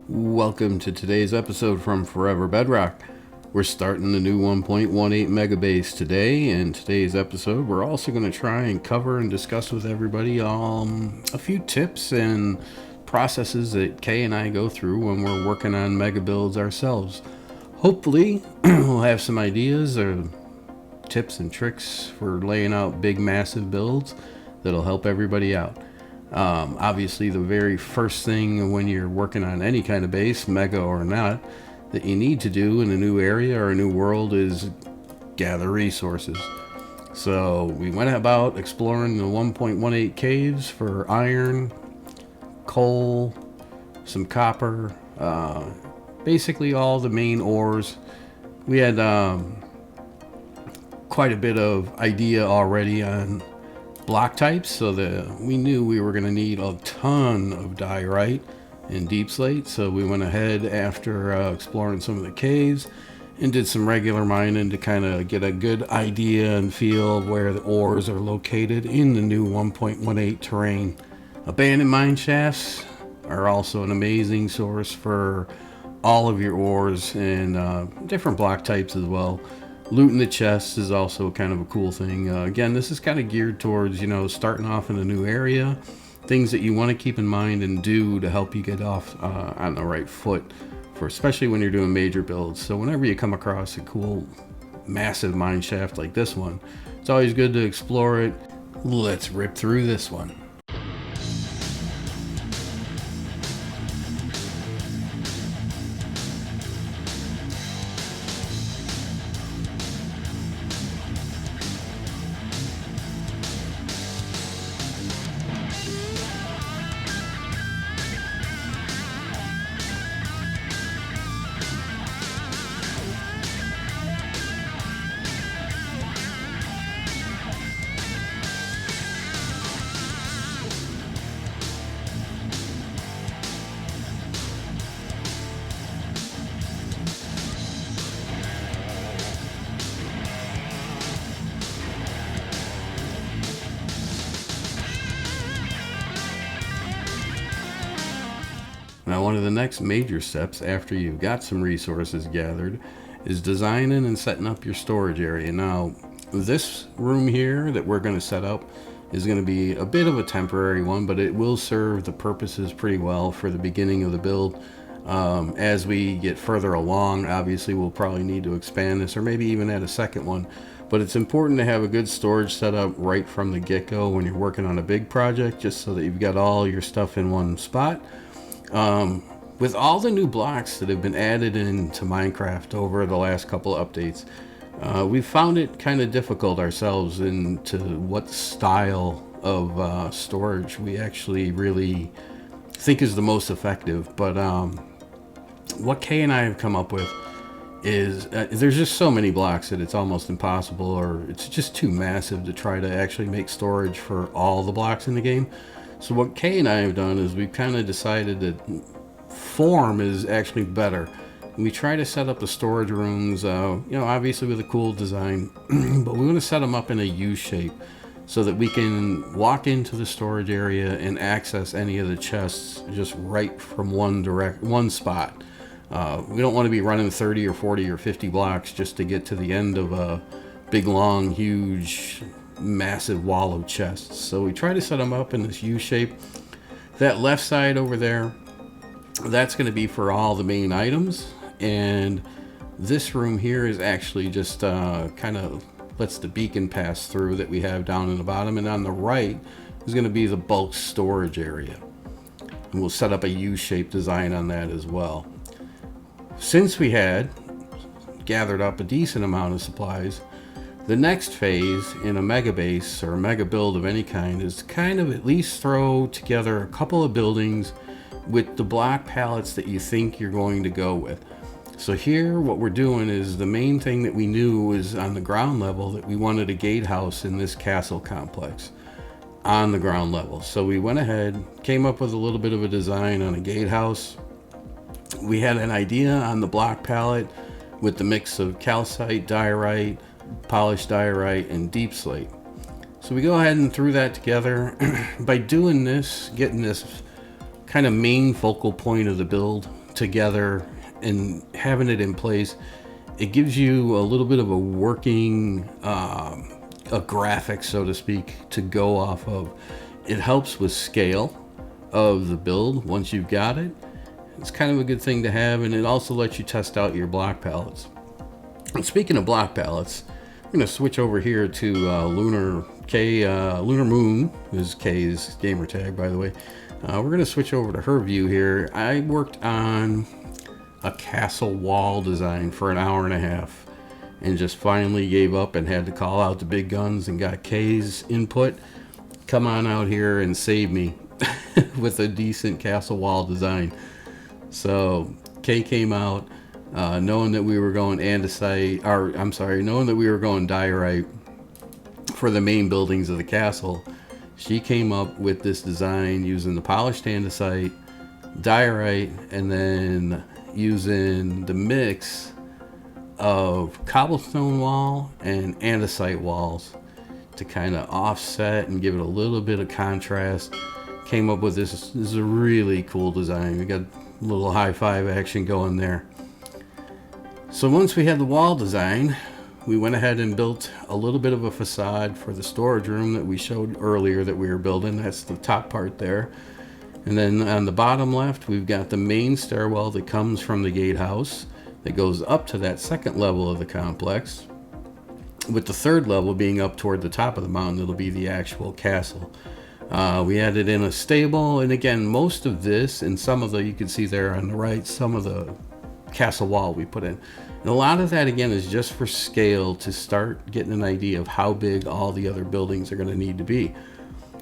Welcome to today's episode from Forever Bedrock. We're starting the new 1.18 megabase today. In today's episode, we're also going to try and cover and discuss with everybody a few tips and processes that Kay and I go through when we're working on mega builds ourselves. Hopefully, we'll have some ideas or tips and tricks for laying out big, massive builds that'll help everybody out. Obviously, the very first thing when you're working on any kind of base, mega or not, that you need to do in a new area or a new world is gather resources. So we went about exploring the 1.18 caves for iron, coal, some copper, basically all the main ores. We had quite a bit of idea already on block types, so that we knew we were going to need a ton of diorite and deep slate. So we went ahead after exploring some of the caves and did some regular mining to kind of get a good idea and feel of where the ores are located in the new 1.18 terrain. Abandoned mine shafts are also an amazing source for all of your ores and different block types as well. Looting the chests is also kind of a cool thing. Again, this is kind of geared towards, starting off in a new area, things that you want to keep in mind and do to help you get off on the right foot, for especially when you're doing major builds. So whenever you come across a cool, massive mine shaft like this one, it's always good to explore it. Let's rip through this one. Now, one of the next major steps after you've got some resources gathered is designing and setting up your storage area. Now, this room here that we're going to set up is going to be a bit of a temporary one, but it will serve the purposes pretty well for the beginning of the build. As we get further along, obviously we'll probably need to expand this or maybe even add a second one. But it's important to have a good storage setup right from the get-go when you're working on a big project, just so that you've got all your stuff in one spot. With all the new blocks that have been added into Minecraft over the last couple of updates, we've found it kind of difficult ourselves into what style of storage we actually really think is the most effective. But what Kay and I have come up with is there's just so many blocks that it's almost impossible, or it's just too massive to try to actually make storage for all the blocks in the game. So what Kay and I have done is we've kind of decided that form is actually better. We try to set up the storage rooms, obviously with a cool design, but we want to set them up in a U shape so that we can walk into the storage area and access any of the chests just right from one spot. We don't want to be running 30 or 40 or 50 blocks just to get to the end of a big, long, huge, massive wall of chests. So we try to set them up in this U shape. That left side over there, that's going to be for all the main items, and this room here is actually just kind of lets the beacon pass through that we have down in the bottom, and on the right is going to be the bulk storage area, and we'll set up a U-shaped design on that as well. Since we had gathered up a decent amount of supplies, the next phase in a mega base or a mega build of any kind is to kind of at least throw together a couple of buildings with the block palettes that you think you're going to go with. So here what we're doing is the main thing that we knew was on the ground level that we wanted a gatehouse in this castle complex on the ground level. So we went ahead, came up with a little bit of a design on a gatehouse. We had an idea on the block palette with the mix of calcite, diorite, polished diorite, and deep slate. So we go ahead and threw that together. By doing this, getting this kind of main focal point of the build together and having it in place, it gives you a little bit of a working a graphic, so to speak, to go off of. It helps with scale of the build once you've got it. It's kind of a good thing to have, and it also lets you test out your block palettes. And speaking of block palettes, I'm going to switch over here to Lunar Moon is Kay's gamer tag, by the way. We're going to switch over to her view here. I worked on a castle wall design for an hour and a half and just finally gave up and had to call out the big guns and got Kay's input. Come on out here and save me with a decent castle wall design. So Kay came out knowing that we were going andesite, or I'm sorry, knowing that we were going diorite for the main buildings of the castle. She came up with this design using the polished andesite, diorite, and then using the mix of cobblestone wall and andesite walls to kind of offset and give it a little bit of contrast. Came up with this. This is a really cool design. We got a little high five action going there. So once we had the wall design, we went ahead and built a little bit of a facade for the storage room that we showed earlier that we were building. That's the top part there. And then on the bottom left, we've got the main stairwell that comes from the gatehouse that goes up to that second level of the complex, with the third level being up toward the top of the mountain. It'll be the actual castle. We added in a stable, and again, most of this and some of the, you can see there on the right, some of the castle wall we put in. And a lot of that, again, is just for scale, to start getting an idea of how big all the other buildings are going to need to be.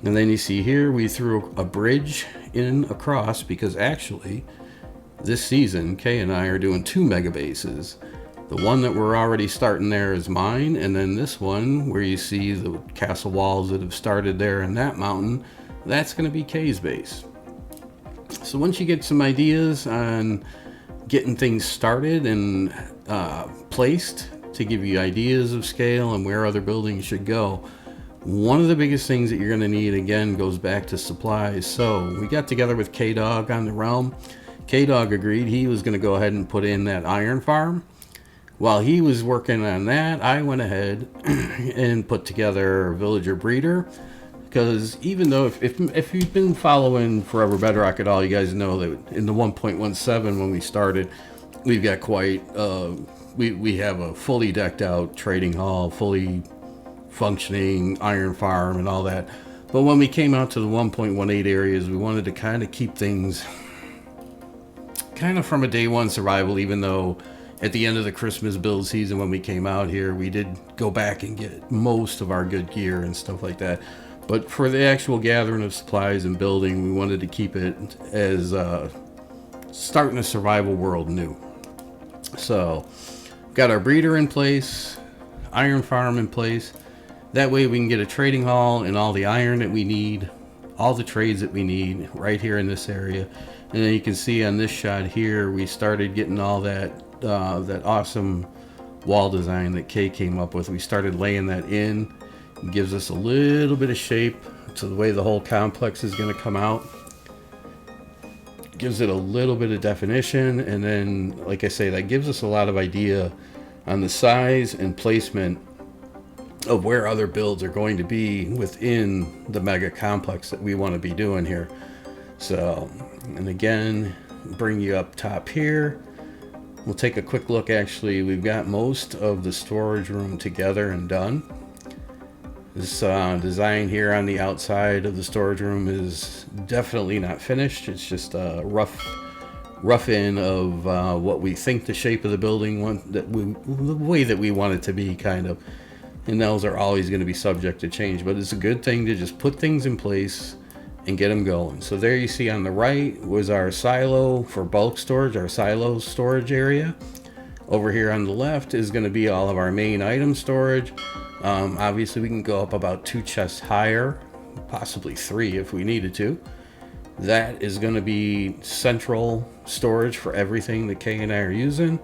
And then you see here, we threw a bridge in across, because actually this season, Kay and I are doing 2 mega bases. The one that we're already starting there is mine, and then this one where you see the castle walls that have started there in that mountain, that's going to be Kay's base. So once you get some ideas on getting things started and placed to give you ideas of scale and where other buildings should go, one of the biggest things that you're going to need, again, goes back to supplies. So we got together with K-Dog on the realm. K-Dog agreed he was going to go ahead and put in that iron farm. While he was working on that, I went ahead and put together a villager breeder, because even though if you've been following Forever Bedrock at all, you guys know that in the 1.17 when we started, we've got quite we have a fully decked out trading hall, fully functioning iron farm and all that. But when we came out to the 1.18 areas, we wanted to kind of keep things kind of from a day one survival, even though at the end of the Christmas build season when we came out here, we did go back and get most of our good gear and stuff like that. But for the actual gathering of supplies and building, we wanted to keep it as starting a survival world new. So got our breeder in place, iron farm in place. That way we can get a trading hall and all the iron that we need, all the trades that we need right here in this area. And then you can see on this shot here, we started getting all that awesome wall design that Kay came up with. We started laying that in. It gives us a little bit of shape to the way the whole complex is going to come out. Gives it a little bit of definition, and then, like I say, that gives us a lot of idea on the size and placement of where other builds are going to be within the mega complex that we want to be doing here. So, and again, bring you up top here. We'll take a quick look. Actually, we've got most of the storage room together and done. This design here on the outside of the storage room is definitely not finished. It's just a rough in of what we think the shape of the building the way that we want it to be, kind of. And those are always going to be subject to change, but it's a good thing to just put things in place and get them going. So there you see on the right was our silo for bulk storage, our silo storage area. Over here on the left is going to be all of our main item storage. Obviously we can go up about 2 chests higher, possibly 3 if we needed to. That is going to be central storage for everything that Kay and I are using.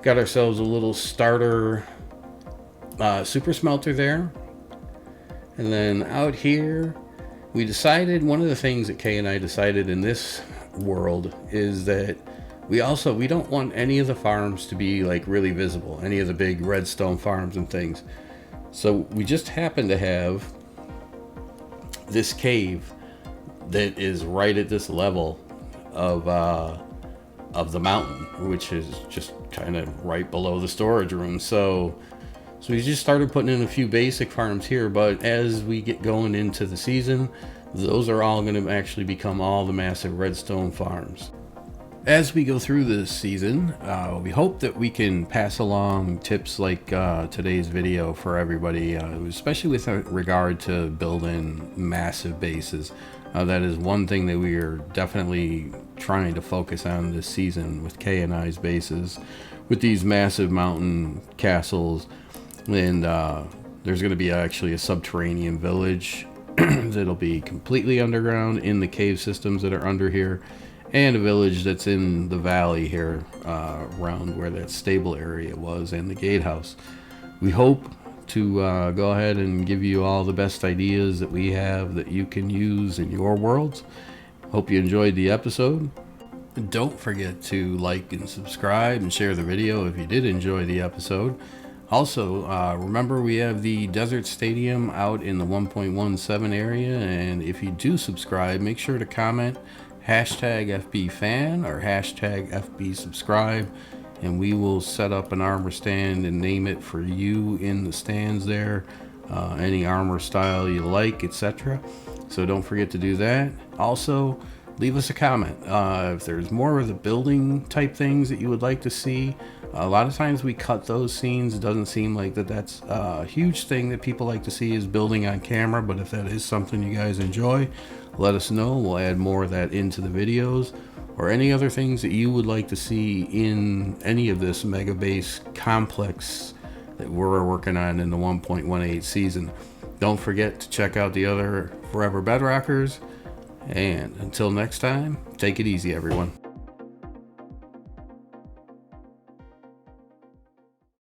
Got ourselves a little starter super smelter there. And then out here, we decided, one of the things that Kay and I decided in this world is that We don't want any of the farms to be like really visible, any of the big redstone farms and things. So we just happen to have this cave that is right at this level of the mountain, which is just kind of right below the storage room. So we just started putting in a few basic farms here, but as we get going into the season, those are all going to actually become all the massive redstone farms. As we go through this season, we hope that we can pass along tips like today's video for everybody, especially with regard to building massive bases. That is one thing that we are definitely trying to focus on this season with K and I's bases, with these massive mountain castles. And there's going to be actually a subterranean village that'll be completely underground in the cave systems that are under here, and a village that's in the valley here around where that stable area was and the gatehouse. We hope to go ahead and give you all the best ideas that we have that you can use in your worlds. Hope you enjoyed the episode. Don't forget to like and subscribe and share the video if you did enjoy the episode. Also, remember we have the Desert Stadium out in the 1.17 area, and if you do subscribe, make sure to comment hashtag FBFan or hashtag FBSubscribe, and we will set up an armor stand and name it for you in the stands there, any armor style you like, etc. So don't forget to do that. Also, leave us a comment if there's more of the building type things that you would like to see. A lot of times we cut those scenes. It doesn't seem like that's a huge thing that people like to see is building on camera, but if that is something you guys enjoy, let us know. We'll add more of that into the videos, or any other things that you would like to see in any of this mega base complex that we're working on in the 1.18 season. Don't forget to check out the other Forever Bedrockers, and until next time, take it easy, everyone.